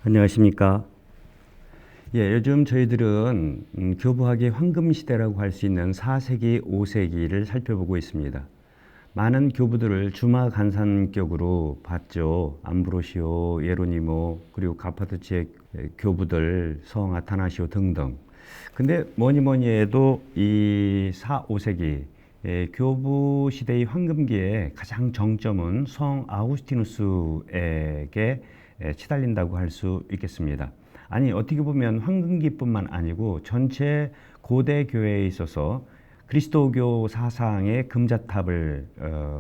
안녕하십니까. 요즘 저희들은 교부학의 황금 시대라고 할 수 있는 4세기, 5세기를 살펴보고 있습니다. 많은 교부들을 주마간산격으로 봤죠. 암브로시오, 예로니모, 그리고 가파도치의 교부들, 성 아타나시오 등등. 근데 뭐니 해도 이 4, 5세기 교부 시대의 황금기의 가장 정점은 성 아우구스티누스에게 치달린다고 할 수 있겠습니다. 아니, 어떻게 보면 황금기뿐만 아니고 전체 고대 교회에 있어서 그리스도교 사상의 금자탑을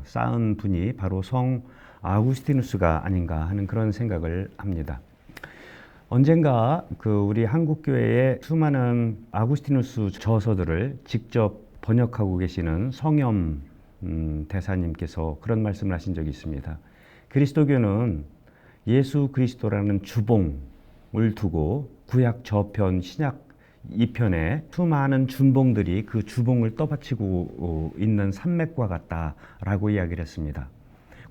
쌓은 분이 바로 성 아우구스티누스가 아닌가 하는 그런 생각을 합니다. 언젠가 우리 한국교회의 수많은 아구스티누스 저서들을 직접 번역하고 계시는 성염 대사님께서 그런 말씀을 하신 적이 있습니다. 그리스도교는 예수 그리스도라는 주봉을 두고 구약 저편, 신약 이편에 수많은 준봉들이 그 주봉을 떠받치고 있는 산맥과 같다라고 이야기를 했습니다.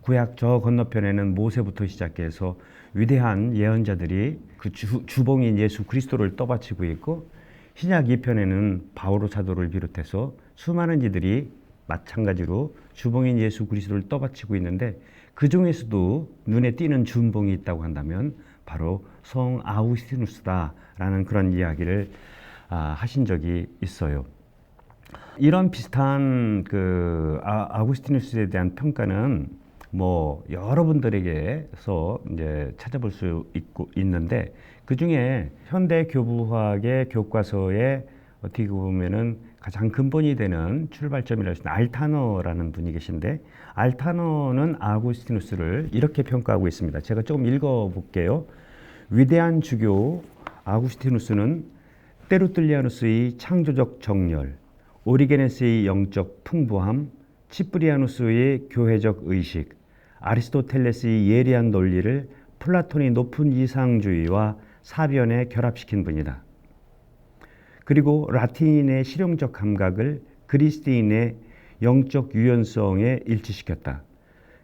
구약 저 건너편에는 모세부터 시작해서 위대한 예언자들이 그 주봉인 예수 그리스도를 떠받치고 있고, 신약 2편에는 바오로 사도를 비롯해서 수많은 이들이 마찬가지로 주봉인 예수 그리스도를 떠받치고 있는데, 그 중에서도 눈에 띄는 준봉이 있다고 한다면 바로 성 아우구스티누스다라는 그런 이야기를 하신 적이 있어요. 이런 비슷한 아우구스티누스에 대한 평가는 여러분들에게서 이제 찾아볼 수 있는데, 그 중에 현대 교부학의 교과서에 어떻게 보면은 가장 근본이 되는 출발점이라고 하시는 알타너라는 분이 계신데, 알타너는 아구스티누스를 이렇게 평가하고 있습니다. 제가 조금 읽어볼게요. 위대한 주교 아구스티누스는 테르툴리아누스의 창조적 정열, 오리게네스의 영적 풍부함, 치프리아누스의 교회적 의식, 아리스토텔레스의 예리한 논리를 플라톤의 높은 이상주의와 사변에 결합시킨 분이다. 그리고 라틴인의 실용적 감각을 그리스도인의 영적 유연성에 일치시켰다.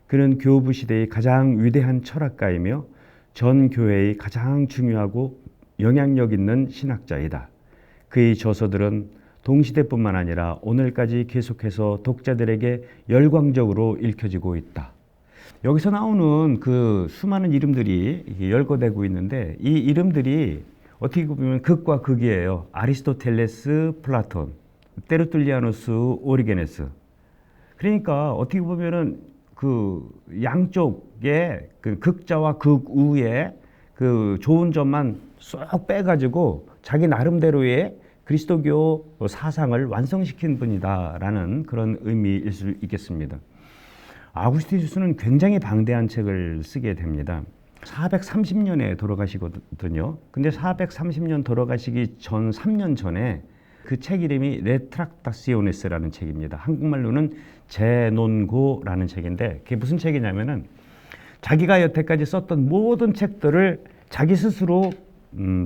그는 교부 시대의 가장 위대한 철학가이며 전 교회의 가장 중요하고 영향력 있는 신학자이다. 그의 저서들은 동시대뿐만 아니라 오늘까지 계속해서 독자들에게 열광적으로 읽혀지고 있다. 여기서 나오는 그 수많은 이름들이 열거되고 있는데, 이 이름들이 어떻게 보면 극과 극이에요. 아리스토텔레스, 플라톤, 테르툴리아누스, 오리게네스. 그러니까 어떻게 보면은 그 양쪽의 그 극자와 극우의 그 좋은 점만 쏙 빼가지고 자기 나름대로의 그리스도교 사상을 완성시킨 분이다라는 그런 의미일 수 있겠습니다. 아구스티누스는 굉장히 방대한 책을 쓰게 됩니다. 430년에 돌아가시거든요. 근데 430년 돌아가시기 전 3년 전에 그 책 이름이 레트락타시오네스라는 책입니다. 한국말로는 재논고라는 책인데, 그게 무슨 책이냐면은 자기가 여태까지 썼던 모든 책들을 자기 스스로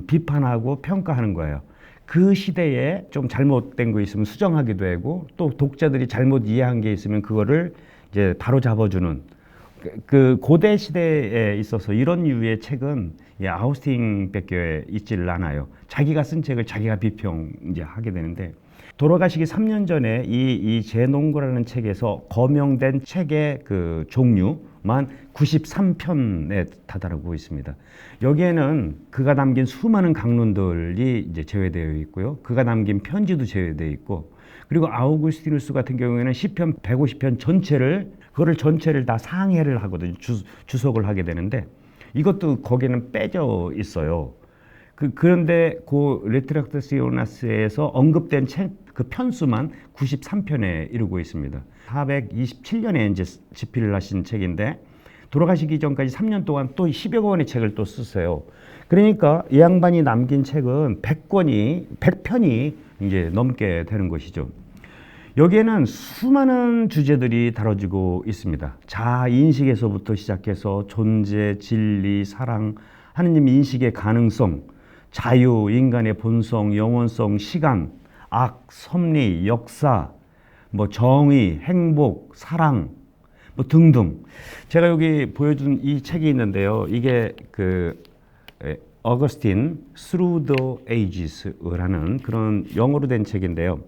비판하고 평가하는 거예요. 그 시대에 좀 잘못된 거 있으면 수정하기도 하고, 또 독자들이 잘못 이해한 게 있으면 그거를 이제 바로 잡아주는, 그 고대 시대에 있어서 이런 류의 책은 아우스틴밖에 있지를 않아요. 자기가 쓴 책을 자기가 비평 이제 하게 되는데, 돌아가시기 3년 전에 이 재논고라는 책에서 거명된 책의 그 종류만 93편에 다다르고 있습니다. 여기에는 그가 남긴 수많은 강론들이 이제 제외되어 있고요. 그가 남긴 편지도 제외되어 있고, 그리고 아우구스티누스 같은 경우에는 시편 150편 전체를 다 상해를 하거든요. 주석을 하게 되는데, 이것도 거기는 빼져 있어요. 그런데 그 레트락타시오나스에서 언급된 책 그 편수만 93편에 이르고 있습니다. 427년에 이제 집필을 하신 책인데, 돌아가시기 전까지 3년 동안 또 10여 권의 책을 또 쓰세요. 그러니까 이 양반이 남긴 책은 100편이 이제 넘게 되는 것이죠. 여기에는 수많은 주제들이 다뤄지고 있습니다. 자아 인식에서부터 시작해서 존재, 진리, 사랑, 하느님 인식의 가능성, 자유, 인간의 본성, 영원성, 시간, 악, 섭리, 역사, 정의, 행복, 사랑, 등등. 제가 여기 보여준 이 책이 있는데요. 이게 어거스틴 Through the Ages라는 그런 영어로 된 책인데요.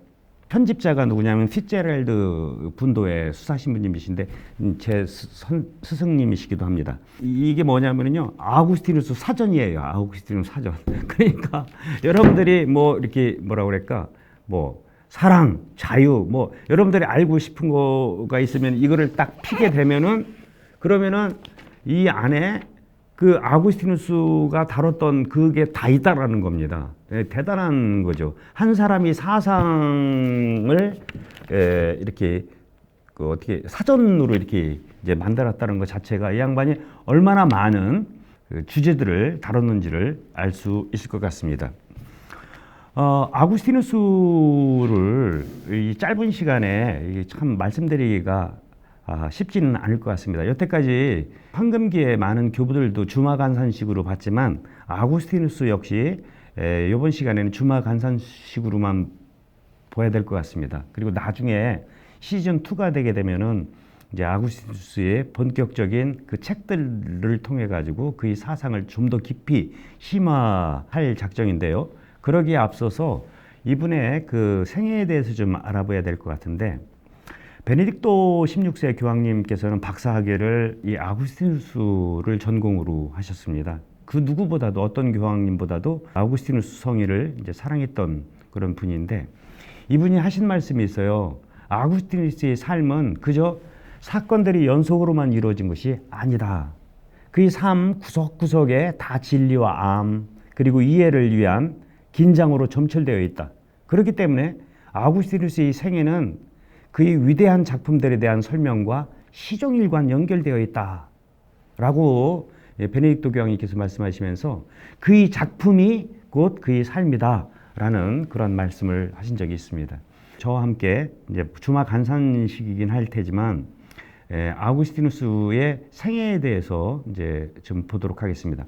편집자가 누구냐면 피츠제럴드 분도의 수사 신부님이신데 제 스승님이시기도 합니다. 이게 뭐냐면요, 아우구스티누스 사전이에요. 아우구스티누스 사전. 그러니까 여러분들이 뭐 이렇게 뭐라 그럴까, 뭐 사랑, 자유, 뭐 여러분들이 알고 싶은 거가 있으면 이거를 딱 피게 되면은, 그러면은 이 안에 그 아구스티누스가 다뤘던 그게 다 있다라는 겁니다. 대단한 거죠. 한 사람이 사상을 이렇게 그 어떻게 사전으로 이렇게 이제 만들었다는 것 자체가 이 양반이 얼마나 많은 그 주제들을 다뤘는지를 알 수 있을 것 같습니다. 아구스티누스를 이 짧은 시간에 참 말씀드리기가 쉽지는 않을 것 같습니다. 여태까지 황금기의 많은 교부들도 주마간산식으로 봤지만 아구스티누스 역시 이번 시간에는 주마간산식으로만 보아야 될 것 같습니다. 그리고 나중에 시즌 2가 되게 되면은 이제 아구스티누스의 본격적인 그 책들을 통해 가지고 그의 사상을 좀 더 깊이 심화할 작정인데요. 그러기에 앞서서 이분의 그 생애에 대해서 좀 알아봐야 될 것 같은데, 베네딕토 16세 교황님께서는 박사학위를 이 아구스티누스를 전공으로 하셨습니다. 그 누구보다도, 어떤 교황님보다도 아구스티누스 성의를 이제 사랑했던 그런 분인데, 이분이 하신 말씀이 있어요. 아구스티누스의 삶은 그저 사건들이 연속으로만 이루어진 것이 아니다. 그의 삶 구석구석에 다 진리와 암, 그리고 이해를 위한 긴장으로 점철되어 있다. 그렇기 때문에 아구스티누스의 생애는 그의 위대한 작품들에 대한 설명과 시종일관 연결되어 있다 라고 베네딕토 교황님께서 말씀하시면서 그의 작품이 곧 그의 삶이다 라는 그런 말씀을 하신 적이 있습니다. 저와 함께 이제 주마 간산식이긴 할 테지만 아우구스티누스의 생애에 대해서 이제 좀 보도록 하겠습니다.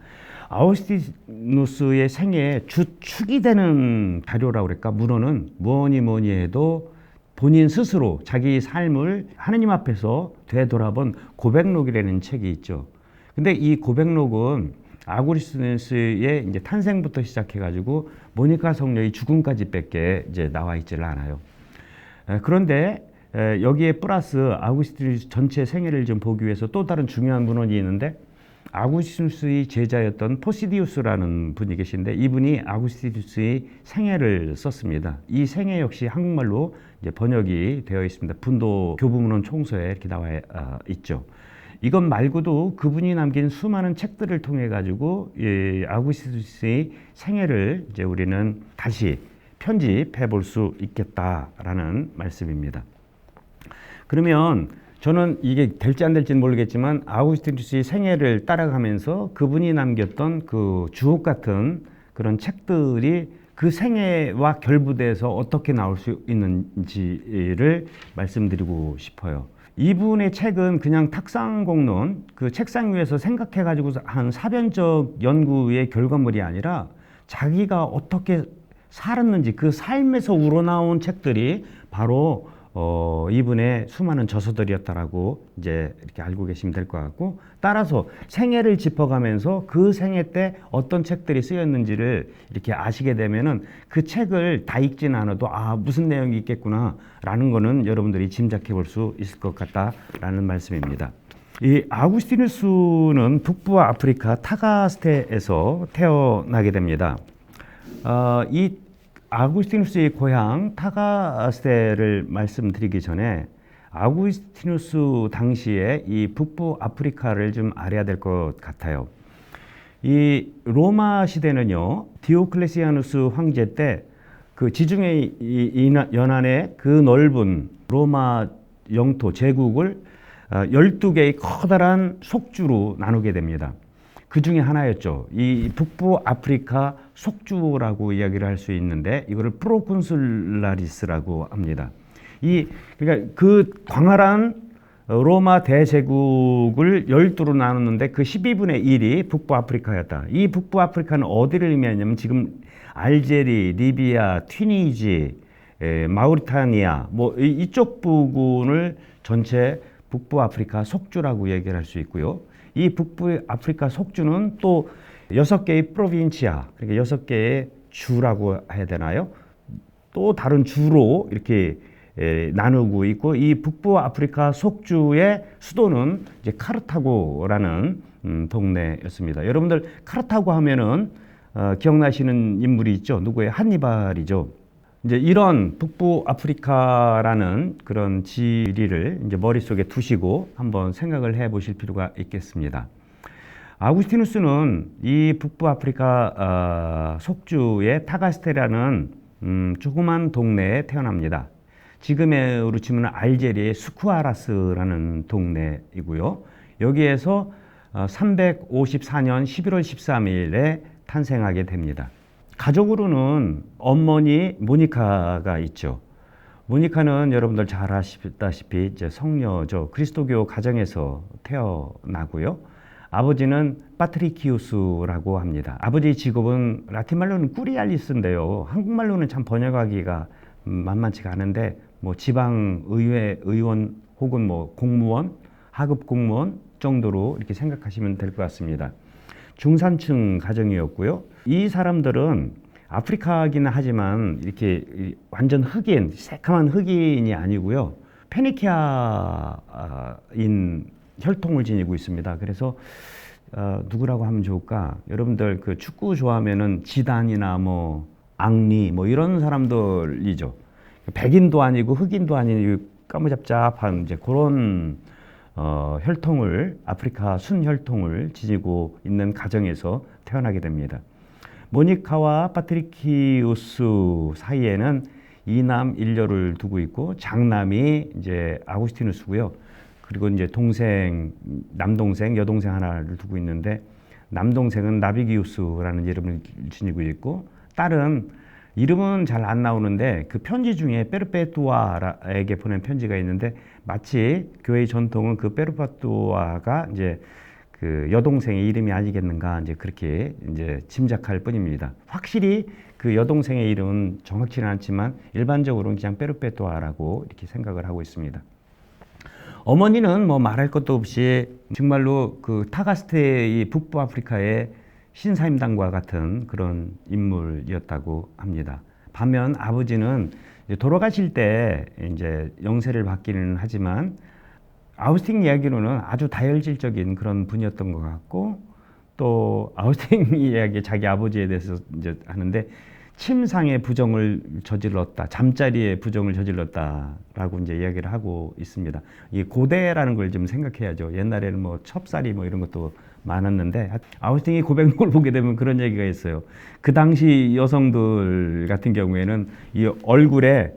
아우구스티누스의 생애의 주축이 되는 자료라고 그럴까, 문헌은 뭐니 해도 본인 스스로 자기 삶을 하느님 앞에서 되돌아본 고백록이라는 책이 있죠. 근데 이 고백록은 아구스티누스의 이제 탄생부터 시작해가지고 모니카 성녀의 죽음까지밖에 이제 나와 있지를 않아요. 그런데 여기에 플러스 아구스티누스 전체 생애를 좀 보기 위해서 또 다른 중요한 문헌이 있는데, 아구스티누스의 제자였던 포시디우스라는 분이 계신데 이분이 아구스티누스의 생애를 썼습니다. 이 생애 역시 한국말로 이제 번역이 되어 있습니다. 분도 교부문헌 총서에 이렇게 나와 있죠. 이것 말고도 그분이 남긴 수많은 책들을 통해 가지고 아구스티누스의 생애를 이제 우리는 다시 편집해 볼 수 있겠다라는 말씀입니다. 그러면 저는 이게 될지 안 될지는 모르겠지만 아우구스티누스의 생애를 따라가면서 그분이 남겼던 그 주옥 같은 그런 책들이 그 생애와 결부돼서 어떻게 나올 수 있는지를 말씀드리고 싶어요. 이분의 책은 그냥 탁상공론, 그 책상 위에서 생각해가지고 한 사변적 연구의 결과물이 아니라 자기가 어떻게 살았는지 그 삶에서 우러나온 책들이 바로 이분의 수많은 저서들이었다라고 이제 이렇게 알고 계시면 될 것 같고, 따라서 생애를 짚어가면서 그 생애 때 어떤 책들이 쓰였는지를 이렇게 아시게 되면은 그 책을 다 읽지는 않아도 무슨 내용이 있겠구나라는 거는 여러분들이 짐작해 볼 수 있을 것 같다라는 말씀입니다. 이 아구스티누스는 북부 아프리카 타가스테에서 태어나게 됩니다. 이 아구스티누스의 고향 타가스테를 말씀드리기 전에 아구스티누스 당시에 이 북부 아프리카를 좀 알아야 될 것 같아요. 이 로마 시대는요, 디오클레시아누스 황제 때 그 지중해 연안의 그 넓은 로마 영토 제국을 12개의 커다란 속주로 나누게 됩니다. 그 중에 하나였죠. 이 북부 아프리카 속주라고 이야기를 할 수 있는데 이거를 프로콘술라리스라고 합니다. 그러니까 그 광활한 로마 대제국을 12로 나눴는데 그 12분의 1이 북부 아프리카였다. 이 북부 아프리카는 어디를 의미하냐면 지금 알제리, 리비아, 튀니지, 마우리타니아 뭐 이쪽 부분을 전체 북부 아프리카 속주라고 얘기를 할 수 있고요. 이 북부 아프리카 속주는 또 6개의 프로빈치아, 그러니까 6개의 주라고 해야 되나요? 또 다른 주로 이렇게 나누고 있고, 이 북부 아프리카 속주의 수도는 이제 카르타고라는 동네였습니다. 여러분들 카르타고 하면은 기억나시는 인물이 있죠? 누구예요? 한니발이죠. 이제 이런 북부 아프리카라는 그런 지리를 이제 머릿속에 두시고 한번 생각을 해 보실 필요가 있겠습니다. 아우구스티누스는 이 북부 아프리카 속주의 타가스테라는 조그만 동네에 태어납니다. 지금으로 치면 알제리의 스쿠아라스라는 동네이고요. 여기에서 354년 11월 13일에 탄생하게 됩니다. 가족으로는 어머니 모니카가 있죠. 모니카는 여러분들 잘 아시다시피 이제 성녀죠. 그리스도교 가정에서 태어나고요. 아버지는 파트리키우스라고 합니다. 아버지 직업은 라틴말로는 꾸리알리스인데요. 한국말로는 참 번역하기가 만만치가 않은데 뭐 지방 의회 의원 혹은 뭐 공무원, 하급 공무원 정도로 이렇게 생각하시면 될 것 같습니다. 중산층 가정이었고요. 이 사람들은 아프리카이긴 하지만 이렇게 완전 흑인, 새카만 흑인이 아니고요. 페니키아인 혈통을 지니고 있습니다. 그래서 누구라고 하면 좋을까? 여러분들 그 축구 좋아하면은 지단이나 뭐 앙리 뭐 이런 사람들이죠. 백인도 아니고 흑인도 아닌 까무잡잡한 이제 그런 혈통을 아프리카 순혈통을 지니고 있는 가정에서 태어나게 됩니다. 모니카와 파트리키우스 사이에는 이남 일녀를 두고 있고 장남이 이제 아구스티누스고요. 그리고 이제 동생, 남동생, 여동생 하나를 두고 있는데 남동생은 나비기우스라는 이름을 지니고 있고 딸은 이름은 잘 안 나오는데 그 편지 중에 페르페투아에게 보낸 편지가 있는데 마치 교회의 전통은 그 페르페투아가 이제 그 여동생의 이름이 아니겠는가 이제 그렇게 이제 짐작할 뿐입니다. 확실히 그 여동생의 이름은 정확치는 않지만 일반적으로는 그냥 페르페투아라고 이렇게 생각을 하고 있습니다. 어머니는 뭐 말할 것도 없이 정말로 그 타가스테의 북부 아프리카의 신사임당과 같은 그런 인물이었다고 합니다. 반면 아버지는 돌아가실 때 이제 영세를 받기는 하지만 아우스팅 이야기로는 아주 다혈질적인 그런 분이었던 것 같고 또 아우스팅 이야기 자기 아버지에 대해서 이제 하는데 침상의 부정을 저질렀다, 잠자리의 부정을 저질렀다라고 이제 이야기를 하고 있습니다. 이 고대라는 걸 좀 생각해야죠. 옛날에는 뭐 첩살이 뭐 이런 것도 많았는데 아우스팅이 고백록을 보게 되면 그런 얘기가 있어요. 그 당시 여성들 같은 경우에는 이 얼굴에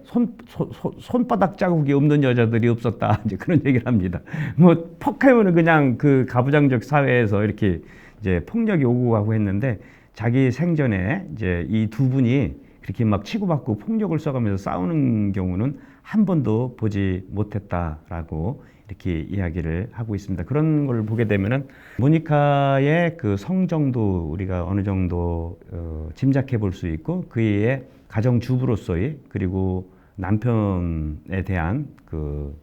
손바닥 자국이 없는 여자들이 없었다. 이제 그런 얘기를 합니다. 뭐 퍽하면은 그냥 그 가부장적 사회에서 이렇게 이제 폭력이 오고 가고 했는데 자기 생전에 이제 이 두 분이 그렇게 막 치고받고 폭력을 써가면서 싸우는 경우는 한 번도 보지 못했다라고 이렇게 이야기를 하고 있습니다. 그런 걸 보게 되면은 모니카의 그 성정도 우리가 어느 정도 짐작해 볼 수 있고 그의 가정주부로서의 그리고 남편에 대한 그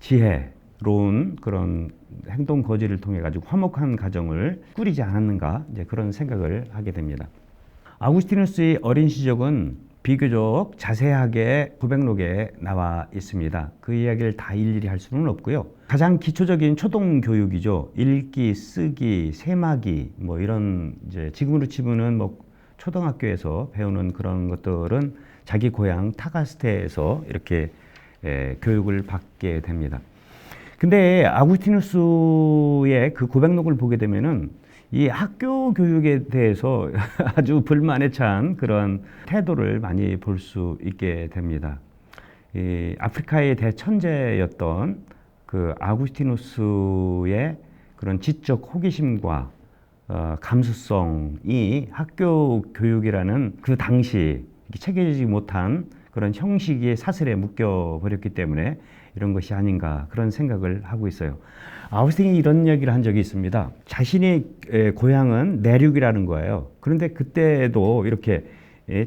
지혜로운 그런 행동 거지를 통해 가지고 화목한 가정을 꾸리지 않았는가 이제 그런 생각을 하게 됩니다. 아구스티누스의 어린 시절은 비교적 자세하게 고백록에 나와 있습니다. 그 이야기를 다 일일이 할 수는 없고요. 가장 기초적인 초등 교육이죠. 읽기, 쓰기, 세마기 뭐 이런 이제 지금으로 치면은 뭐 초등학교에서 배우는 그런 것들은 자기 고향 타가스테에서 이렇게 교육을 받게 됩니다. 근데 아구스티누스의 그 고백록을 보게 되면은 이 학교 교육에 대해서 아주 불만에 찬 그런 태도를 많이 볼 수 있게 됩니다. 이 아프리카의 대천재였던 그 아구스티누스의 그런 지적 호기심과 감수성이 학교 교육이라는 그 당시 체계되지 못한 그런 형식의 사슬에 묶여 버렸기 때문에 이런 것이 아닌가 그런 생각을 하고 있어요. 아우스팅이 이런 얘기를 한 적이 있습니다. 자신의 고향은 내륙이라는 거예요. 그런데 그때도 이렇게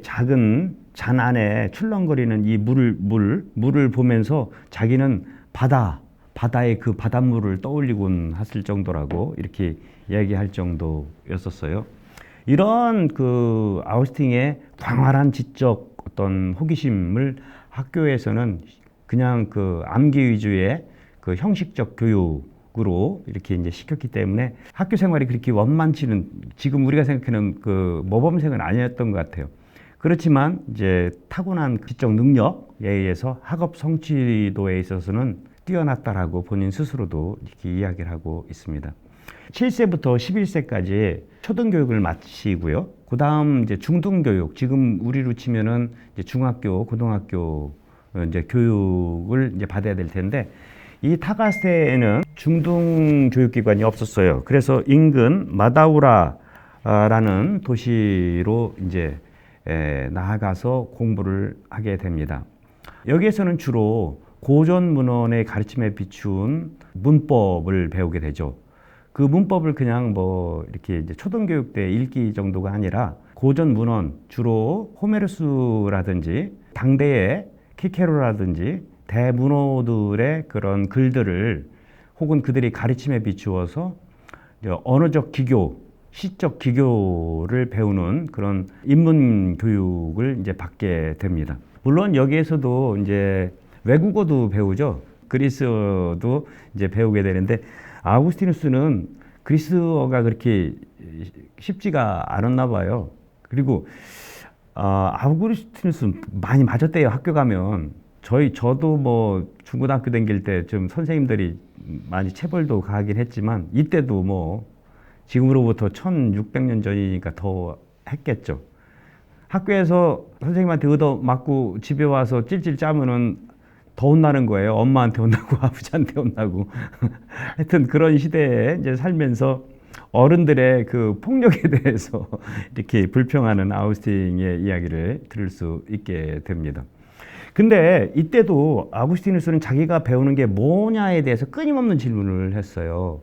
작은 잔 안에 출렁거리는 이 물을 보면서 자기는 바다의 그 바닷물을 떠올리곤 했을 정도라고 이렇게 이야기할 정도였었어요. 이런 그 아우구스틴의 광활한 지적 어떤 호기심을 학교에서는 그냥 그 암기 위주의 그 형식적 교육으로 이렇게 이제 시켰기 때문에 학교 생활이 그렇게 원만치는, 지금 우리가 생각하는 그 모범생은 아니었던 것 같아요. 그렇지만 이제 타고난 지적 능력에 의해서 학업 성취도에 있어서는 뛰어났다라고 본인 스스로도 이렇게 이야기를 하고 있습니다. 7세부터 11세까지 초등교육을 마치고요. 그 다음 이제 중등교육, 지금 우리로 치면은 이제 중학교, 고등학교 이제 교육을 이제 받아야 될 텐데, 이 타가스테에는 중등교육기관이 없었어요. 그래서 인근 마다우라라는 도시로 이제 나아가서 공부를 하게 됩니다. 여기에서는 주로 고전 문헌의 가르침에 비춘 문법을 배우게 되죠. 그 문법을 그냥 뭐 이렇게 이제 초등교육 때 읽기 정도가 아니라 고전 문헌, 주로 호메로스라든지 당대의 키케로라든지 대문호들의 그런 글들을 혹은 그들이 가르침에 비추어서 언어적 기교, 시적 기교를 배우는 그런 인문 교육을 이제 받게 됩니다. 물론 여기에서도 이제 외국어도 배우죠. 그리스어도 이제 배우게 되는데, 아우구스티누스는 그리스어가 그렇게 쉽지가 않았나 봐요. 그리고 아우구스티누스 많이 맞았대요. 학교 가면. 저도 뭐 중고등학교 다닐 때 좀 선생님들이 많이 체벌도 가긴 했지만, 이때도 뭐 지금으로부터 1600년 전이니까 더 했겠죠. 학교에서 선생님한테 얻어 맞고 집에 와서 찔찔 짜면은 더 혼나는 거예요. 엄마한테 혼나고 아버지한테 혼나고. 하여튼 그런 시대에 이제 살면서 어른들의 그 폭력에 대해서 이렇게 불평하는 아우구스틴의 이야기를 들을 수 있게 됩니다. 근데 이때도 아우구스티누스는 자기가 배우는 게 뭐냐에 대해서 끊임없는 질문을 했어요.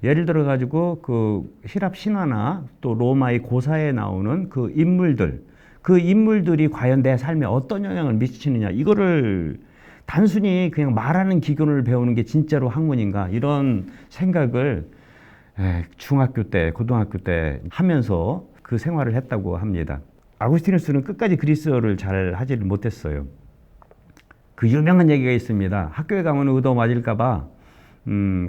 예를 들어 가지고 그希腊 신화나 또 로마의 고사에 나오는 그 인물들이 과연 내 삶에 어떤 영향을 미치느냐, 이거를 단순히 그냥 말하는 기교를 배우는 게 진짜로 학문인가, 이런 생각을 중학교 때, 고등학교 때 하면서 그 생활을 했다고 합니다. 아우구스티누스는 끝까지 그리스어를 잘 하지를 못했어요. 그 유명한 얘기가 있습니다. 학교에 가면 얻어 맞을까봐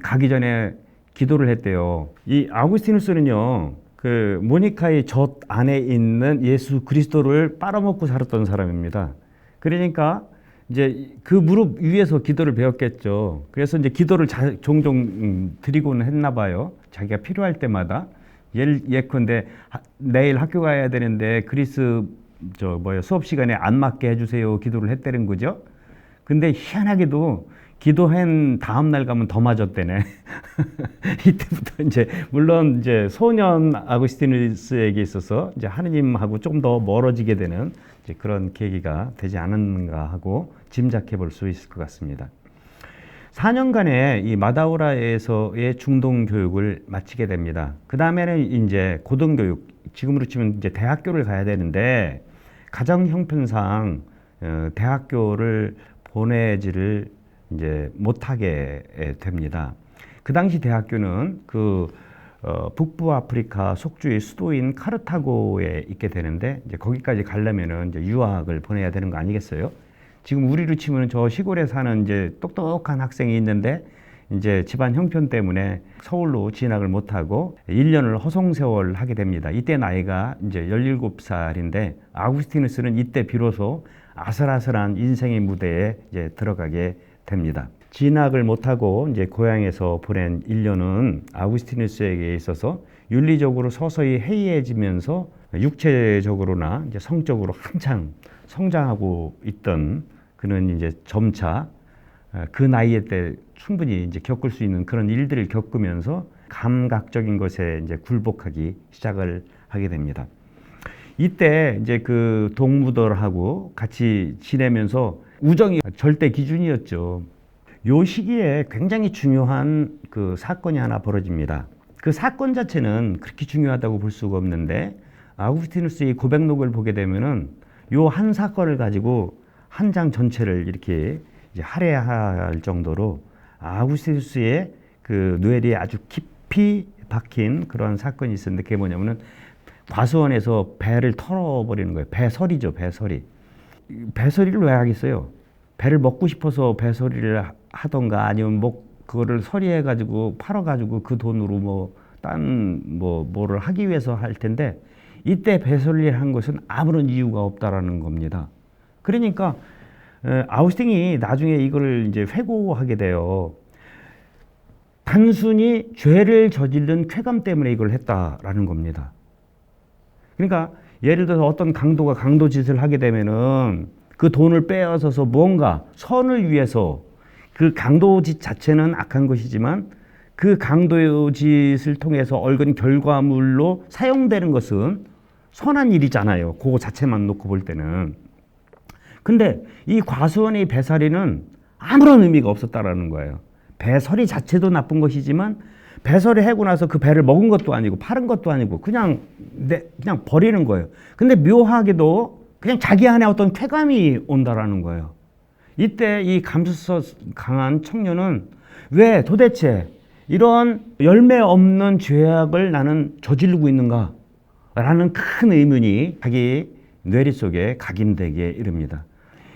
가기 전에 기도를 했대요. 이 아우구스티누스는요, 그 모니카의 젖 안에 있는 예수 그리스도를 빨아먹고 살았던 사람입니다. 그러니까 이제 그 무릎 위에서 기도를 배웠겠죠. 그래서 이제 기도를 종종 드리고는 했나 봐요. 자기가 필요할 때마다. 예컨대 내일 학교 가야 되는데 수업 시간에 안 맞게 해주세요, 기도를 했다는 거죠. 근데 희한하게도 기도한 다음 날 가면 더 맞았대네. 이때부터 이제 물론 이제 소년 아구스티누스에게 있어서 이제 하느님하고 조금 더 멀어지게 되는 이제 그런 계기가 되지 않았는가 하고 짐작해 볼 수 있을 것 같습니다. 4년간의 이 마다우라에서의 중등 교육을 마치게 됩니다. 그 다음에는 이제 고등교육, 지금으로 치면 이제 대학교를 가야 되는데, 가정 형편상 대학교를 보내지를 이제 못하게 됩니다. 그 당시 대학교는 북부 아프리카 속주의 수도인 카르타고에 있게 되는데, 이제 거기까지 가려면은 이제 유학을 보내야 되는 거 아니겠어요? 지금 우리로 치면 저 시골에 사는 이제 똑똑한 학생이 있는데, 이제 집안 형편 때문에 서울로 진학을 못하고 1년을 허송세월 하게 됩니다. 이때 나이가 이제 17살인데, 아우구스티누스는 이때 비로소 아슬아슬한 인생의 무대에 이제 들어가게 됩니다. 진학을 못하고 이제 고향에서 보낸 1년은 아우구스티누스에게 있어서 윤리적으로 서서히 해이해지면서 육체적으로나 이제 성적으로 한창 성장하고 있던 그는 이제 점차 그 나이에 때 충분히 이제 겪을 수 있는 그런 일들을 겪으면서 감각적인 것에 이제 굴복하기 시작을 하게 됩니다. 이때 이제 그 동무들하고 같이 지내면서 우정이 절대 기준이었죠. 요 시기에 굉장히 중요한 그 사건이 하나 벌어집니다. 그 사건 자체는 그렇게 중요하다고 볼 수가 없는데, 아우구스티누스의 고백록을 보게 되면은 요 한 사건을 가지고 한 장 전체를 이렇게 이제 할애할 정도로 아우구스티누스의 그 뇌리에 아주 깊이 박힌 그런 사건이 있었는데, 그게 뭐냐면은 과수원에서 배를 털어버리는 거예요. 배설이죠, 배설이. 배설이를 왜 하겠어요? 배를 먹고 싶어서 배설이를 하던가 아니면 뭐 그거를 서리해가지고 팔아가지고 그 돈으로 뭐를 하기 위해서 할 텐데 이때 배설이를 한 것은 아무런 이유가 없다라는 겁니다. 그러니까 아우스팅이 나중에 이거를 이제 회고하게 돼요. 단순히 죄를 저지른 쾌감 때문에 이걸 했다라는 겁니다. 그러니까 예를 들어서 어떤 강도가 강도짓을 하게 되면은 그 돈을 빼앗아서 뭔가 선을 위해서 그 강도짓 자체는 악한 것이지만 그 강도짓을 통해서 얻은 결과물로 사용되는 것은 선한 일이잖아요. 그거 자체만 놓고 볼 때는. 근데 이 과수원의 배설이는 아무런 의미가 없었다라는 거예요. 배설이 자체도 나쁜 것이지만 배설이 하고 나서 그 배를 먹은 것도 아니고 파는 것도 아니고 그냥 버리는 거예요. 근데 묘하게도 그냥 자기 안에 어떤 쾌감이 온다라는 거예요. 이때 이 감수성 강한 청년은 왜 도대체 이런 열매 없는 죄악을 나는 저지르고 있는가? 라는 큰 의문이 자기 뇌리 속에 각인되게 이릅니다.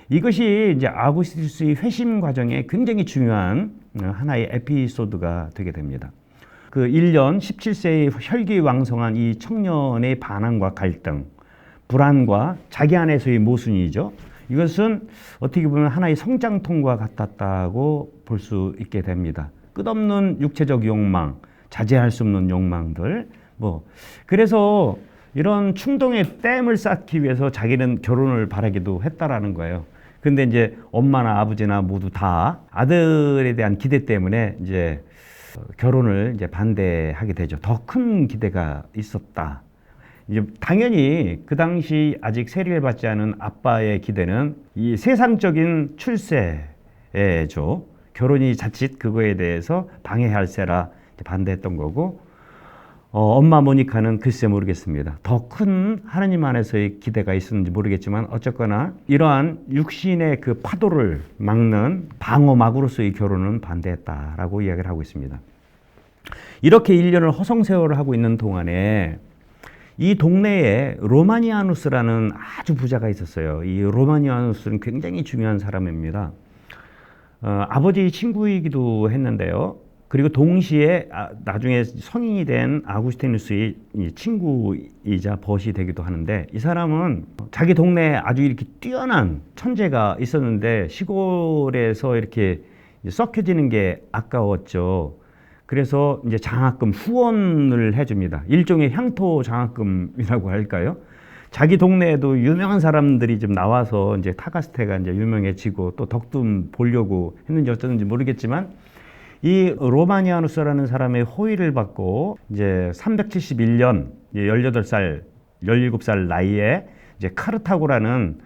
이것이 이제 아구스티누스의 회심 과정에 굉장히 중요한 하나의 에피소드가 되게 됩니다. 그 1년 17세의 혈기왕성한 이 청년의 반항과 갈등, 불안과 자기 안에서의 모순이죠. 이것은 어떻게 보면 하나의 성장통과 같았다고 볼 수 있게 됩니다. 끝없는 육체적 욕망, 자제할 수 없는 욕망들, 그래서 이런 충동의 댐을 쌓기 위해서 자기는 결혼을 바라기도 했다라는 거예요. 근데 이제 엄마나 아버지나 모두 다 아들에 대한 기대 때문에 이제 결혼을 이제 반대하게 되죠. 더 큰 기대가 있었다. 이제 당연히 그 당시 아직 세리를 받지 않은 아빠의 기대는 이 세상적인 출세죠. 결혼이 자칫 그거에 대해서 방해할세라 반대했던 거고, 엄마 모니카는 글쎄 모르겠습니다. 더 큰 하나님 안에서의 기대가 있었는지 모르겠지만 어쨌거나 이러한 육신의 그 파도를 막는 방어막으로서의 결혼은 반대했다라고 이야기를 하고 있습니다. 이렇게 1년을 허송세월을 하고 있는 동안에 이 동네에 로마니아누스라는 아주 부자가 있었어요. 이 로마니아누스는 굉장히 중요한 사람입니다. 아버지의 친구이기도 했는데요. 그리고 동시에 나중에 성인이 된 아구스티누스의 친구이자 벗이 되기도 하는데, 이 사람은 자기 동네에 아주 이렇게 뛰어난 천재가 있었는데 시골에서 이렇게 썩혀지는 게 아까웠죠. 그래서 이제 장학금 후원을 해줍니다. 일종의 향토 장학금이라고 할까요? 자기 동네에도 유명한 사람들이 좀 나와서 이제 타가스테가 이제 유명해지고 또 덕도 보려고 했는지 어쩌는지 모르겠지만, 이 로마니아누스라는 사람의 호의를 받고 이제 371년 18살, 17살 나이에 이제 카르타고라는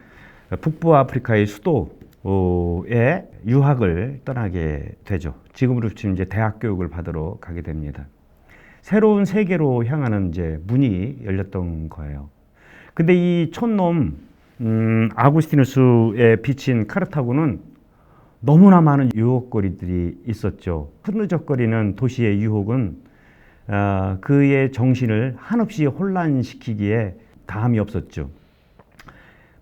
북부 아프리카의 수도에 유학을 떠나게 되죠. 지금으로 치면 이제 대학 교육을 받으러 가게 됩니다. 새로운 세계로 향하는 이제 문이 열렸던 거예요. 근데 이 촌놈 아구스티누스에 비친 카르타고는 너무나 많은 유혹거리들이 있었죠. 흐느적거리는 도시의 유혹은 그의 정신을 한없이 혼란시키기에 다함이 없었죠.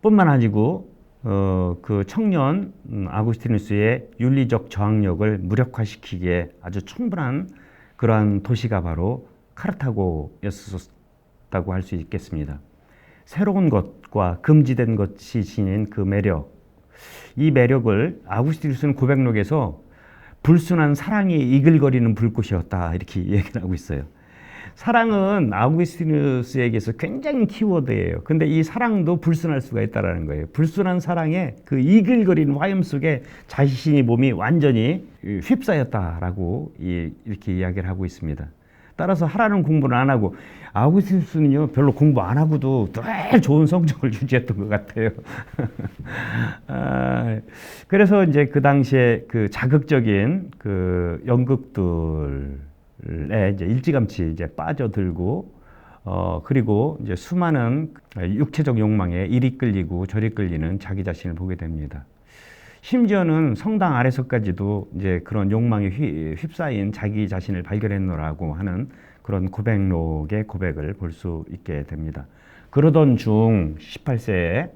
뿐만 아니고 그 청년 아구스티누스의 윤리적 저항력을 무력화시키기에 아주 충분한 그러한 도시가 바로 카르타고였었다고 할 수 있겠습니다. 새로운 것과 금지된 것이 지닌 그 매력, 이 매력을 아구스티누스는 고백록에서 불순한 사랑이 이글거리는 불꽃이었다, 이렇게 얘기를 하고 있어요. 사랑은 아구스티누스에게서 굉장히 키워드예요. 근데 이 사랑도 불순할 수가 있다는 거예요. 불순한 사랑에 그 이글거리는 화염 속에 자신의 몸이 완전히 휩싸였다라고 이렇게 이야기를 하고 있습니다. 따라서 하라는 공부는 안 하고, 아구스티누스는요 별로 공부 안 하고도 늘 좋은 성적을 유지했던 것 같아요. 그래서 이제 그 당시에 그 자극적인 그 연극들에 이제 일찌감치 이제 빠져들고, 그리고 이제 수많은 육체적 욕망에 이리 끌리고 저리 끌리는 자기 자신을 보게 됩니다. 심지어는 성당 아래서까지도 이제 그런 욕망에 휩싸인 자기 자신을 발견했노라고 하는 그런 고백록의 고백을 볼 수 있게 됩니다. 그러던 중 18세에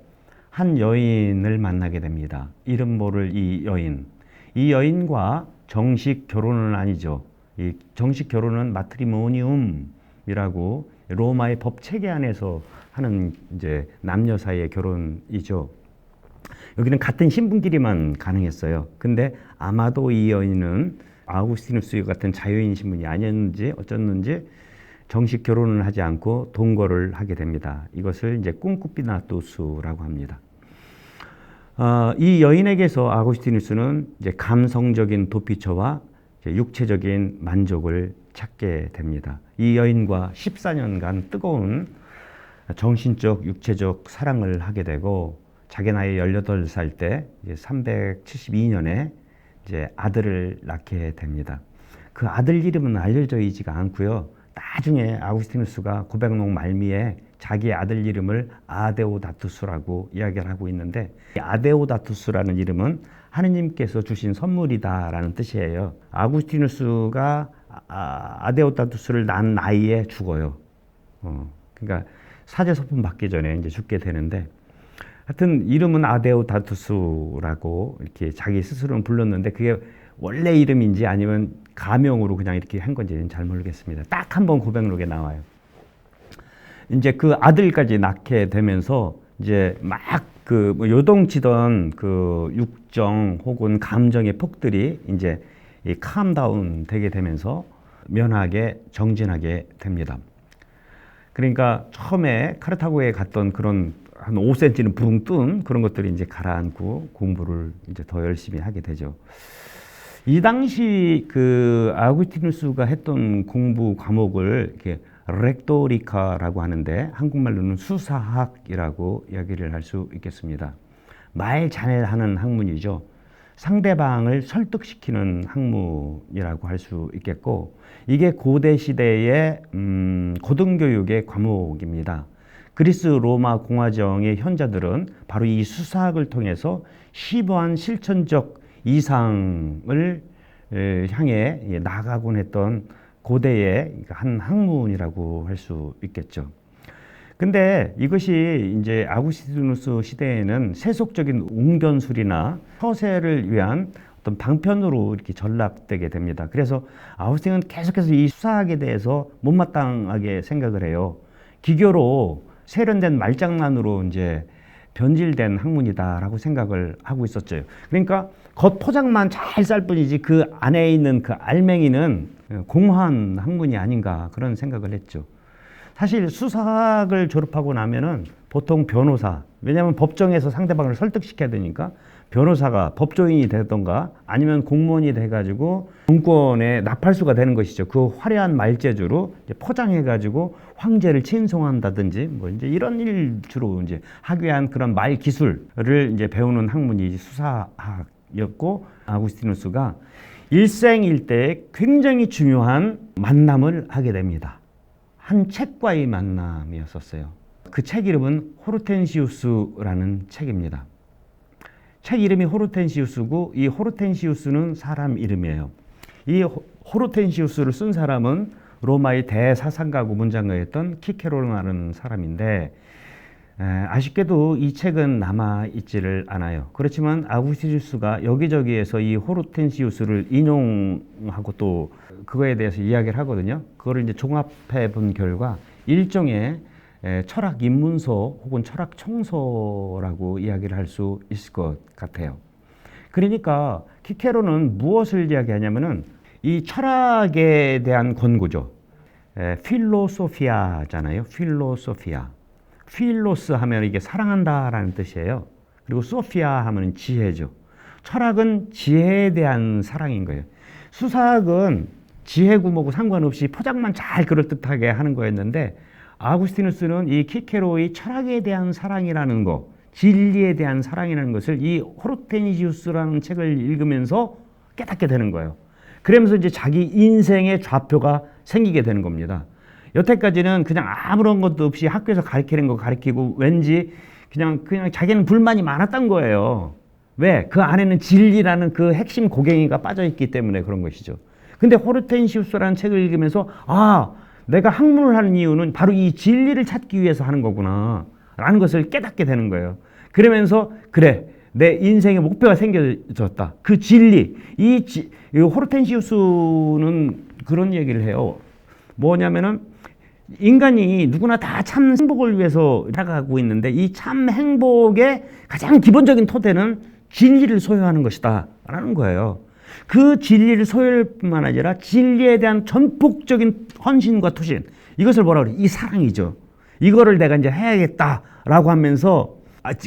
한 여인을 만나게 됩니다. 이름 모를 이 여인. 이 여인과 정식 결혼은 아니죠. 이 정식 결혼은 마트리모니움이라고 로마의 법 체계 안에서 하는 이제 남녀 사이의 결혼이죠. 여기는 같은 신분끼리만 가능했어요. 근데 아마도 이 여인은 아우구스티누스 같은 자유인 신분이 아니었는지 어쩌는지 정식 결혼을 하지 않고 동거를 하게 됩니다. 이것을 이제 꿍꾸피나투스라고 합니다. 이 여인에게서 아우구스티누스는 이제 감성적인 도피처와 이제 육체적인 만족을 찾게 됩니다. 이 여인과 14년간 뜨거운 정신적, 육체적 사랑을 하게 되고 자기 나이 18살 때 372년에 이제 아들을 낳게 됩니다. 그 아들 이름은 알려져 있지가 않고요. 나중에 아우구스티누스가 고백록 말미에 자기 아들 이름을 아데오다투스라고 이야기를 하고 있는데, 아데오다투스라는 이름은 하느님께서 주신 선물이다라는 뜻이에요. 아우구스티누스가 아데오다투스를 낳은 나이에 죽어요. 그러니까 사제 소품 받기 전에 이제 죽게 되는데, 하여튼 이름은 아데오다투스라고 이렇게 자기 스스로는 불렀는데 그게 원래 이름인지 아니면 가명으로 그냥 이렇게 한 건지는 잘 모르겠습니다. 딱 한 번 고백록에 나와요. 이제 그 아들까지 낳게 되면서 이제 막 그 요동치던 그 육정 혹은 감정의 폭들이 이제 이 캄다운 되게 되면서 면하게 정진하게 됩니다. 그러니까 처음에 카르타고에 갔던 그런 한 5cm는 붕 뜬 그런 것들이 이제 가라앉고 공부를 이제 더 열심히 하게 되죠. 이 당시 그 아우구스티누스가 했던 공부 과목을 이렇게 렉토리카라고 하는데 한국말로는 수사학이라고 이야기를 할 수 있겠습니다. 말 잘하는 학문이죠. 상대방을 설득시키는 학문이라고 할 수 있겠고, 이게 고대 시대의 고등교육의 과목입니다. 그리스 로마 공화정의 현자들은 바로 이 수사학을 통해서 심오한 실천적 이상을 향해 나가곤 했던 고대의 한 학문이라고 할 수 있겠죠. 근데 이것이 이제 아우구스티누스 시대에는 세속적인 웅변술이나 처세를 위한 어떤 방편으로 이렇게 전락되게 됩니다. 그래서 아우구스틴은 계속해서 이 수사학에 대해서 못마땅하게 생각을 해요. 기교로 세련된 말장난으로 이제 변질된 학문이다라고 생각을 하고 있었죠. 그러니까 겉 포장만 잘 쌀 뿐이지 그 안에 있는 그 알맹이는 공허한 학문이 아닌가 그런 생각을 했죠. 사실 수사학을 졸업하고 나면은 보통 변호사, 왜냐하면 법정에서 상대방을 설득시켜야 되니까 변호사가 법조인이 되던가 아니면 공무원이 돼가지고 정권의 나팔수가 되는 것이죠. 그 화려한 말재주로 포장해가지고 황제를 친송한다든지 뭐 이제 이런 일 주로 이제 하기 위한 그런 말 기술을 이제 배우는 학문이 수사학이었고, 아우구스티누스가 일생일대에 굉장히 중요한 만남을 하게 됩니다. 한 책과의 만남이었었어요. 그 책 이름은 호르텐시우스라는 책입니다. 책 이름이 호르텐시우스고 이 호르텐시우스는 사람 이름이에요. 이 호르텐시우스를 쓴 사람은 로마의 대사상가고 문장가였던 키케로라는 사람인데, 아쉽게도 이 책은 남아있지를 않아요. 그렇지만 아우구스티누스가 여기저기에서 이 호르텐시우스를 인용하고 또 그거에 대해서 이야기를 하거든요. 그거를 이제 종합해 본 결과 일종의 철학 입문서 혹은 철학 청서라고 이야기를 할 수 있을 것 같아요. 그러니까 키케로는 무엇을 이야기하냐면은 이 철학에 대한 권고죠. 필로소피아잖아요. 필로소피아. 필로스 하면 이게 사랑한다라는 뜻이에요. 그리고 소피아 하면 지혜죠. 철학은 지혜에 대한 사랑인 거예요. 수사학은 지혜 구모고 상관없이 포장만 잘 그럴듯하게 하는 거였는데, 아우구스티누스는 이 키케로의 철학에 대한 사랑이라는 거, 진리에 대한 사랑이라는 것을 이 호르텐시우스라는 책을 읽으면서 깨닫게 되는 거예요. 그러면서 이제 자기 인생의 좌표가 생기게 되는 겁니다. 여태까지는 그냥 아무런 것도 없이 학교에서 가르치는 거 가르치고 왠지 그냥 자기는 불만이 많았던 거예요. 왜? 그 안에는 진리라는 그 핵심 고갱이가 빠져있기 때문에 그런 것이죠. 근데 호르텐시우스라는 책을 읽으면서 내가 학문을 하는 이유는 바로 이 진리를 찾기 위해서 하는 거구나 라는 것을 깨닫게 되는 거예요. 그러면서 그래, 내 인생의 목표가 생겨졌다. 그 진리, 이 호르텐시우스는 그런 얘기를 해요. 뭐냐면은 인간이 누구나 다 참 행복을 위해서 살아가고 있는데 이 참 행복의 가장 기본적인 토대는 진리를 소유하는 것이다 라는 거예요. 그 진리를 소유할 뿐만 아니라 진리에 대한 전폭적인 헌신과 투신, 이것을 뭐라 그래? 이 사랑이죠. 이거를 내가 이제 해야겠다라고 하면서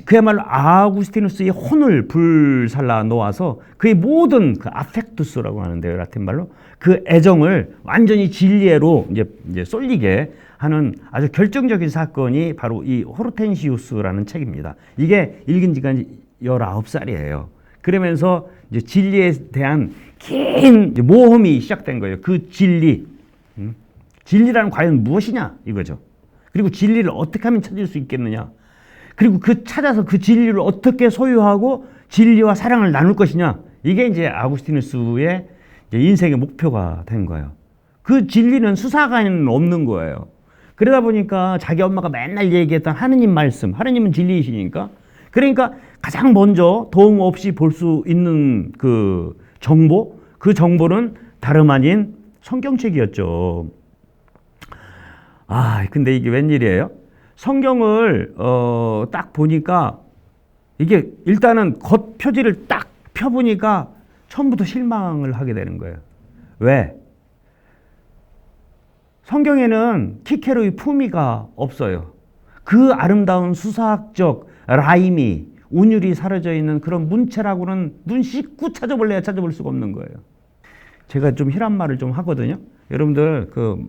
그야말로 아우구스티누스의 혼을 불살라 놓아서 그의 모든 그 아펙투스라고 하는데요, 라틴 말로 그 애정을 완전히 진리로 이제 쏠리게 하는 아주 결정적인 사건이 바로 이 호르텐시우스라는 책입니다. 이게 읽은 지가 19살이에요. 그러면서 이제 진리에 대한 긴 모험이 시작된 거예요. 그 진리, 진리라는 과연 무엇이냐 이거죠. 그리고 진리를 어떻게 하면 찾을 수 있겠느냐. 그리고 찾아서 그 진리를 어떻게 소유하고 진리와 사랑을 나눌 것이냐. 이게 이제 아구스티누스의 인생의 목표가 된 거예요. 그 진리는 수사관은 없는 거예요. 그러다 보니까 자기 엄마가 맨날 얘기했던 하느님 말씀, 하느님은 진리이시니까, 그러니까 가장 먼저 도움 없이 볼 수 있는 그 정보는 다름 아닌 성경책이었죠. 근데 이게 웬일이에요? 성경을 딱 보니까 이게 일단은 겉 표지를 딱 펴보니까 처음부터 실망을 하게 되는 거예요. 왜? 성경에는 키케로의 품위가 없어요. 그 아름다운 수사학적 라임이, 운율이 사라져 있는 그런 문체라고는 눈 씻고 찾아볼래야 찾아볼 수가 없는 거예요. 제가 좀 희란 말을 좀 하거든요. 여러분들 그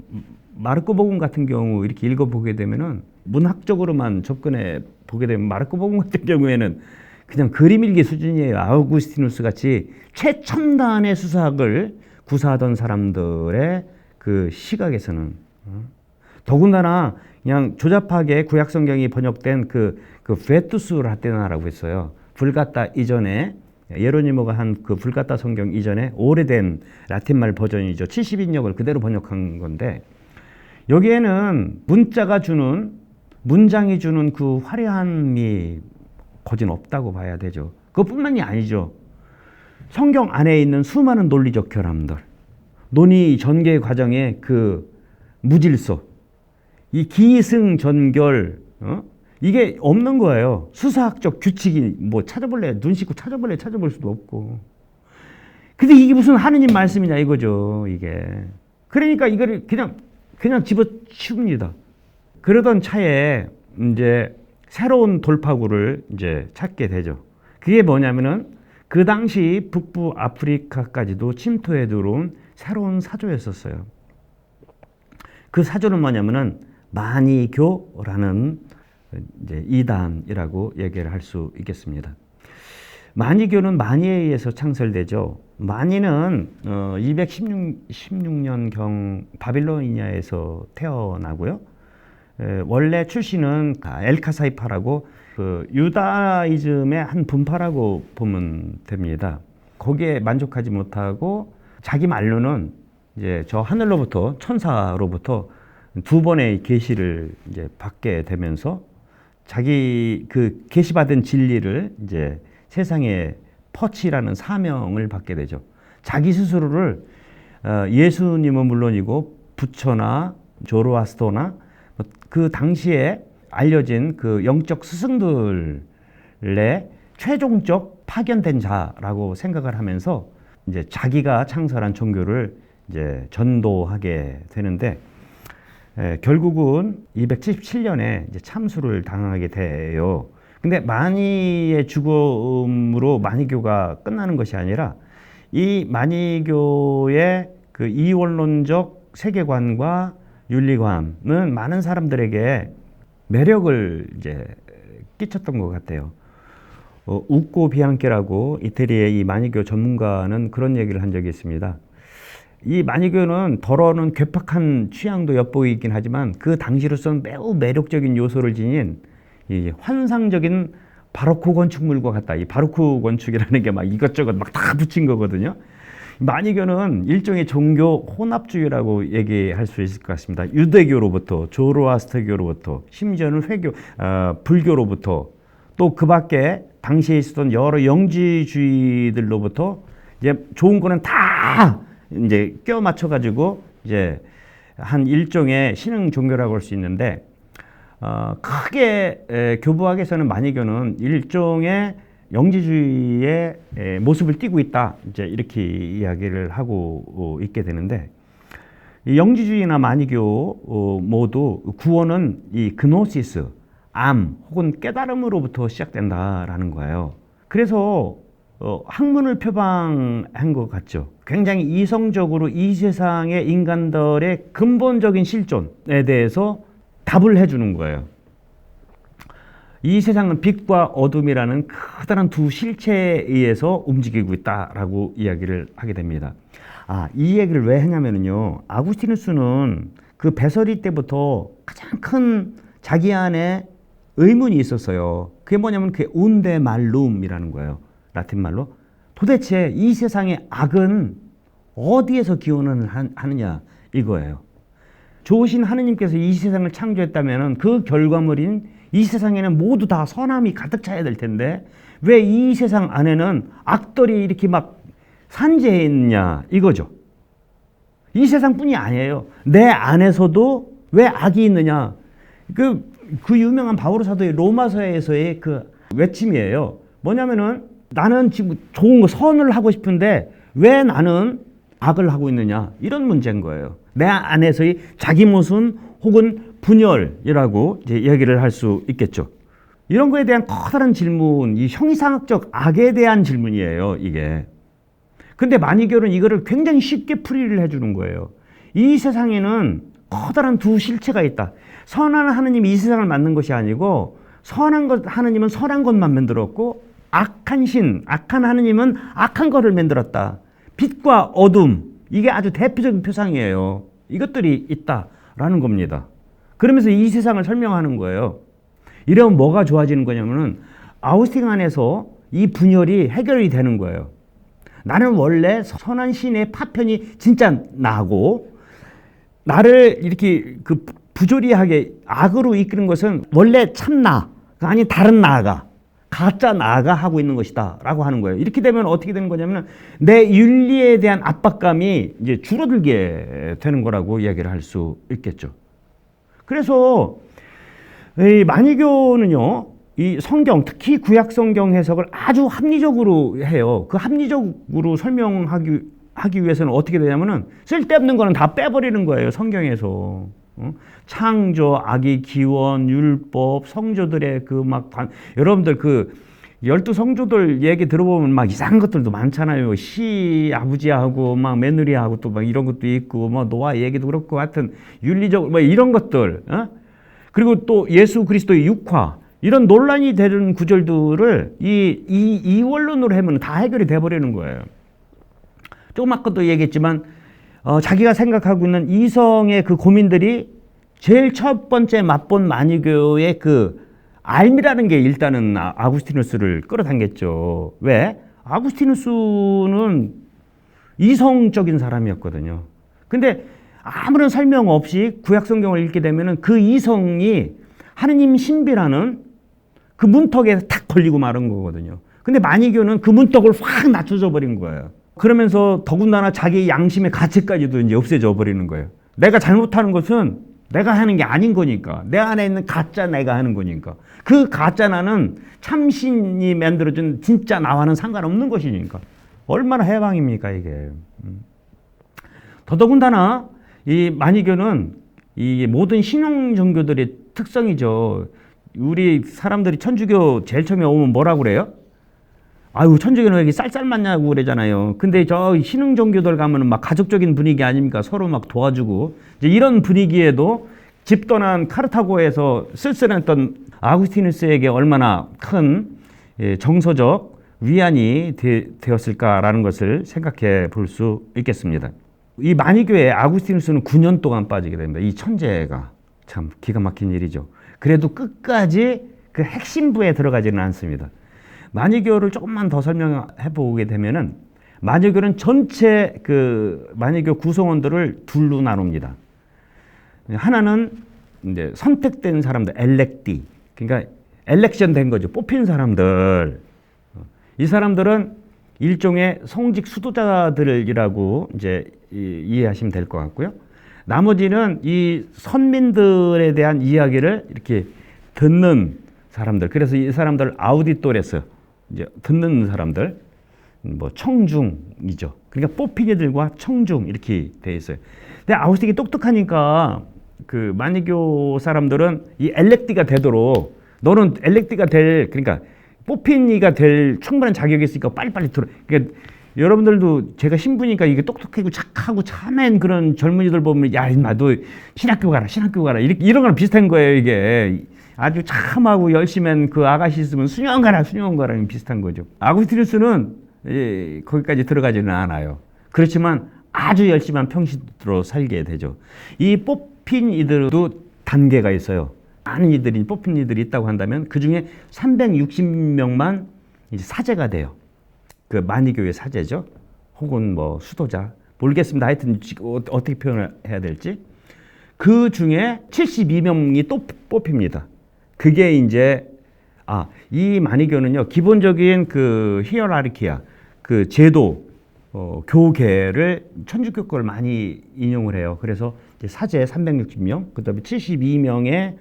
마르코 복음 같은 경우 이렇게 읽어보게 되면은 문학적으로만 접근해 보게 되면 마르코 복음 같은 경우에는 그냥 그림 일기 수준이에요. 아우구스티누스 같이 최첨단의 수사학을 구사하던 사람들의 그 시각에서는 더군다나 그냥 조잡하게 구약 성경이 번역된 그 베투스 라테나라고 했어요. 불가타 이전에 예로니모가 한 그 불가타 성경 이전에 오래된 라틴말 버전이죠. 70인역을 그대로 번역한 건데 여기에는 문장이 주는 그 화려함이 거진 없다고 봐야 되죠. 그것뿐만이 아니죠. 성경 안에 있는 수많은 논리적 결함들, 논의 전개 과정의 그 무질서, 이 기승전결, 이게 없는 거예요. 수사학적 규칙이 뭐 찾아볼래, 눈 씻고 찾아볼래 찾아볼 수도 없고. 근데 이게 무슨 하느님 말씀이냐 이거죠, 이게. 그러니까 이거를 그냥 집어치웁니다. 그러던 차에 이제 새로운 돌파구를 이제 찾게 되죠. 그게 뭐냐면은 그 당시 북부 아프리카까지도 침투해 들어온 새로운 사조였었어요. 그 사조는 뭐냐면은 마니교라는 이제 이단이라고 얘기를 할 수 있겠습니다. 마니교는 마니에 의해서 창설되죠. 마니는 216년경 바빌로니아에서 태어나고요. 원래 출신은 엘카사이파라고 그 유다이즘의 한 분파라고 보면 됩니다. 거기에 만족하지 못하고 자기 말로는 이제 저 하늘로부터 천사로부터 2번의 계시를 이제 받게 되면서 자기 그 계시받은 진리를 이제 세상에 퍼치라는 사명을 받게 되죠. 자기 스스로를 예수님은 물론이고 부처나 조로아스터나 그 당시에 알려진 그 영적 스승들의 최종적 파견된 자라고 생각을 하면서 이제 자기가 창설한 종교를 이제 전도하게 되는데 결국은 277년에 이제 참수를 당하게 돼요. 근데 마니의 죽음으로 마니교가 끝나는 것이 아니라 이 마니교의 그 이원론적 세계관과 윤리관은 많은 사람들에게 매력을 이제 끼쳤던 것 같아요. 우꼬 비앙케라고 이태리의 이 마니교 전문가는 그런 얘기를 한 적이 있습니다. 이 마니교는 더러는 괴팍한 취향도 엿보이긴 하지만 그 당시로서는 매우 매력적인 요소를 지닌 이 환상적인 바로크 건축물과 같다. 이 바로크 건축이라는 게 막 이것저것 막 다 붙인 거거든요. 마니교는 일종의 종교 혼합주의라고 얘기할 수 있을 것 같습니다. 유대교로부터 조로아스터교로부터 심지어는 불교로부터 또 그 밖에 당시에 있었던 여러 영지주의들로부터 이제 좋은 거는 다 이제 껴 맞춰 가지고 이제 한 일종의 신흥 종교라고 할 수 있는데, 크게 교부학에서는 마니교는 일종의 영지주의의 모습을 띠고 있다, 이제 이렇게 이야기를 하고 있게 되는데, 이 영지주의나 마니교 모두 구원은 이 그노시스, 암 혹은 깨달음으로부터 시작된다라는 거예요. 그래서 학문을 표방한 것 같죠. 굉장히 이성적으로 이 세상의 인간들의 근본적인 실존에 대해서 답을 해주는 거예요. 이 세상은 빛과 어둠이라는 커다란 두 실체에 의해서 움직이고 있다라고 이야기를 하게 됩니다. 이 얘기를 왜 했냐면요, 아구스티누스는 그 배설이 때부터 가장 큰 자기 안에 의문이 있었어요. 그게 뭐냐면 그게 운데 말룸이라는 거예요. 라틴 말로. 도대체 이 세상의 악은 어디에서 기원을 하느냐 이거예요. 좋으신 하느님께서 이 세상을 창조했다면 그 결과물인 이 세상에는 모두 다 선함이 가득 차야 될 텐데 왜 이 세상 안에는 악들이 이렇게 막 산재해 있느냐 이거죠. 이 세상뿐이 아니에요. 내 안에서도 왜 악이 있느냐. 그 유명한 바오로 사도의 로마서에서의 그 외침이에요. 뭐냐면은 나는 지금 좋은 거 선을 하고 싶은데 왜 나는 악을 하고 있느냐, 이런 문제인 거예요. 내 안에서의 자기 모순 혹은 분열이라고 이제 얘기를 할 수 있겠죠. 이런 거에 대한 커다란 질문, 이 형이상학적 악에 대한 질문이에요, 이게. 근데 마니교는 이거를 굉장히 쉽게 풀이를 해주는 거예요. 이 세상에는 커다란 두 실체가 있다. 선한 하느님이 이 세상을 만든 것이 아니고 선한 것 하느님은 선한 것만 만들었고 악한 하느님은 악한 것을 만들었다. 빛과 어둠, 이게 아주 대표적인 표상이에요. 이것들이 있다라는 겁니다. 그러면서 이 세상을 설명하는 거예요. 이러면 뭐가 좋아지는 거냐면은 아우스팅 안에서 이 분열이 해결이 되는 거예요. 나는 원래 선한 신의 파편이 진짜 나고 나를 이렇게 그 부조리하게 악으로 이끄는 것은 원래 참 나가 아닌 다른 나가, 가짜 나가 하고 있는 것이다 라고 하는 거예요. 이렇게 되면 어떻게 되는 거냐면 내 윤리에 대한 압박감이 이제 줄어들게 되는 거라고 이야기를 할 수 있겠죠. 그래서 이 마니교는요, 이 성경, 특히 구약 성경 해석을 아주 합리적으로 해요. 그 합리적으로 설명하기 위해서는 어떻게 되냐면은 쓸데없는 거는 다 빼버리는 거예요, 성경에서. 창조, 악의 기원, 율법, 성조들의 여러분들 그 12성조들 얘기 들어보면 막 이상한 것들도 많잖아요. 아버지하고 막 며느리하고 또 막 이런 것도 있고, 뭐 노아 얘기도 그렇고, 하여튼 윤리적 뭐 이런 것들, 그리고 또 예수 그리스도의 육화, 이런 논란이 되는 구절들을 이 원론으로 하면 다 해결이 돼버리는 거예요. 조금 아까도 얘기했지만, 자기가 생각하고 있는 이성의 그 고민들이 제일 첫 번째 맛본 마니교의 그 알미라는 게 일단은 아구스티누스를 끌어당겼죠. 왜? 아구스티누스는 이성적인 사람이었거든요. 근데 아무런 설명 없이 구약 성경을 읽게 되면은 그 이성이 하느님 신비라는 그 문턱에 탁 걸리고 마른 거거든요. 근데 마니교는 그 문턱을 확 낮춰져 버린 거예요. 그러면서 더군다나 자기 양심의 가치까지도 이제 없애져 버리는 거예요. 내가 잘못하는 것은 내가 하는 게 아닌 거니까. 내 안에 있는 가짜 내가 하는 거니까. 그 가짜 나는 참신이 만들어준 진짜 나와는 상관없는 것이니까. 얼마나 해방입니까, 이게. 더더군다나 이 마니교는 이 모든 신흥 종교들의 특성이죠. 우리 사람들이 천주교 제일 처음에 오면 뭐라고 그래요? 아유, 천주교는 왜 이렇게 쌀쌀맞냐고 그러잖아요. 근데 저 신흥 종교들 가면은 막 가족적인 분위기 아닙니까? 서로 막 도와주고. 이제 이런 분위기에도 집 떠난 카르타고에서 쓸쓸했던 아구스티누스에게 얼마나 큰 정서적 위안이 되었을까라는 것을 생각해 볼 수 있겠습니다. 이 마니교에 아구스티누스는 9년 동안 빠지게 됩니다. 이 천재가 참 기가 막힌 일이죠. 그래도 끝까지 그 핵심부에 들어가지는 않습니다. 마니교를 조금만 더 설명해 보게 되면은, 만유교는 전체 그 만유교 구성원들을 둘로 나눕니다. 하나는 이제 선택된 사람들, 엘렉티. 그러니까 엘렉션 된 거죠. 뽑힌 사람들. 이 사람들은 일종의 성직 수도자들이라고 이제 이해하시면 될 것 같고요. 나머지는 이 선민들에 대한 이야기를 이렇게 듣는 사람들. 그래서 이 사람들 아우디토레스, 이제 듣는 사람들, 뭐 청중이죠. 그러니까 뽑힌 이들과 청중 이렇게 돼 있어요. 근데 아우스틱이 똑똑하니까 그 만유교 사람들은 이 엘렉티가 되도록 너는 엘렉티가 될, 그러니까 뽑힌 이가 될 충분한 자격이 있으니까 빨리빨리 들어. 그러니까 여러분들도 제가 신부니까 이게 똑똑하고 착하고 참한 그런 젊은이들 보면 야, 인마 너 신학교 가라, 신학교 가라. 이런 거랑 비슷한 거예요, 이게. 아주 참하고 열심히 한 그 아가씨 있으면 수녀원 가라, 수녀원 가라랑 비슷한 거죠. 아구스티누스는 거기까지 들어가지는 않아요. 그렇지만 아주 열심히 한 평신도로 살게 되죠. 이 뽑힌 이들도 단계가 있어요. 많은 이들이 뽑힌 이들이 있다고 한다면 그 중에 360명만 이제 사제가 돼요. 그 만이교의 사제죠. 혹은 뭐 수도자. 모르겠습니다. 하여튼 어떻게 표현을 해야 될지. 그 중에 72명이 또 뽑힙니다. 그게 이제 이 만이교는요. 기본적인 그 히어라르키아, 그 제도, 교계를 천주교권을 많이 인용을 해요. 그래서 이제 사제 360명, 그다음에 72명,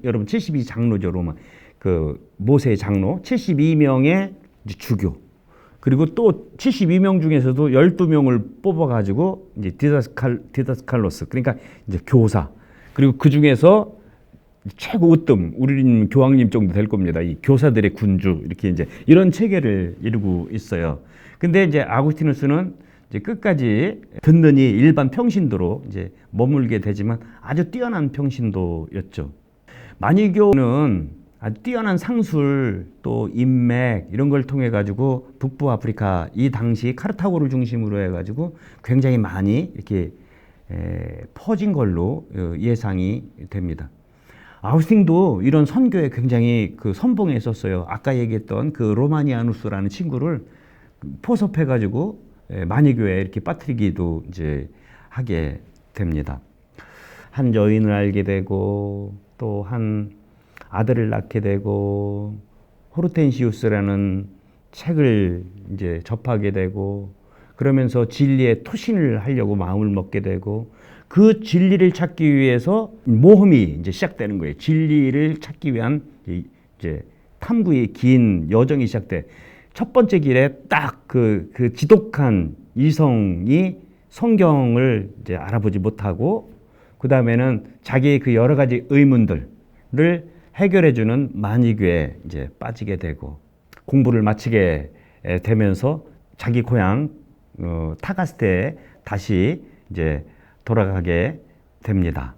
여러분 72 장로죠, 로마. 그 모세의 장로 72명의 주교. 그리고 또 72명 중에서도 12명을 뽑아 가지고 이제 디다스칼로스. 그러니까 이제 교사. 그리고 그 중에서 최고 으뜸, 우리는 교황님 정도 될 겁니다. 이 교사들의 군주, 이렇게 이제 이런 체계를 이루고 있어요. 근데 이제 아구스티누스는 이제 끝까지 듣느니 일반 평신도로 이제 머물게 되지만 아주 뛰어난 평신도였죠. 만유교는 아주 뛰어난 상술 또 인맥 이런 걸 통해 가지고 북부 아프리카 이 당시 카르타고를 중심으로 해 가지고 굉장히 많이 이렇게 퍼진 걸로 예상이 됩니다. 아우스팅도 이런 선교에 굉장히 그 선봉했었어요. 아까 얘기했던 그 로마니아누스라는 친구를 포섭해가지고 만이교에 이렇게 빠뜨리기도 이제 하게 됩니다. 한 여인을 알게 되고 또 한 아들을 낳게 되고 호르텐시우스라는 책을 이제 접하게 되고 그러면서 진리의 토신을 하려고 마음을 먹게 되고 그 진리를 찾기 위해서 모험이 이제 시작되는 거예요. 진리를 찾기 위한 이제 탐구의 긴 여정이 시작돼. 첫 번째 길에 딱 그 지독한 이성이 성경을 이제 알아보지 못하고 그 다음에는 자기의 그 여러 가지 의문들을 해결해주는 만이교에 이제 빠지게 되고 공부를 마치게 되면서 자기 고향 타가스테에 다시 이제 돌아가게 됩니다.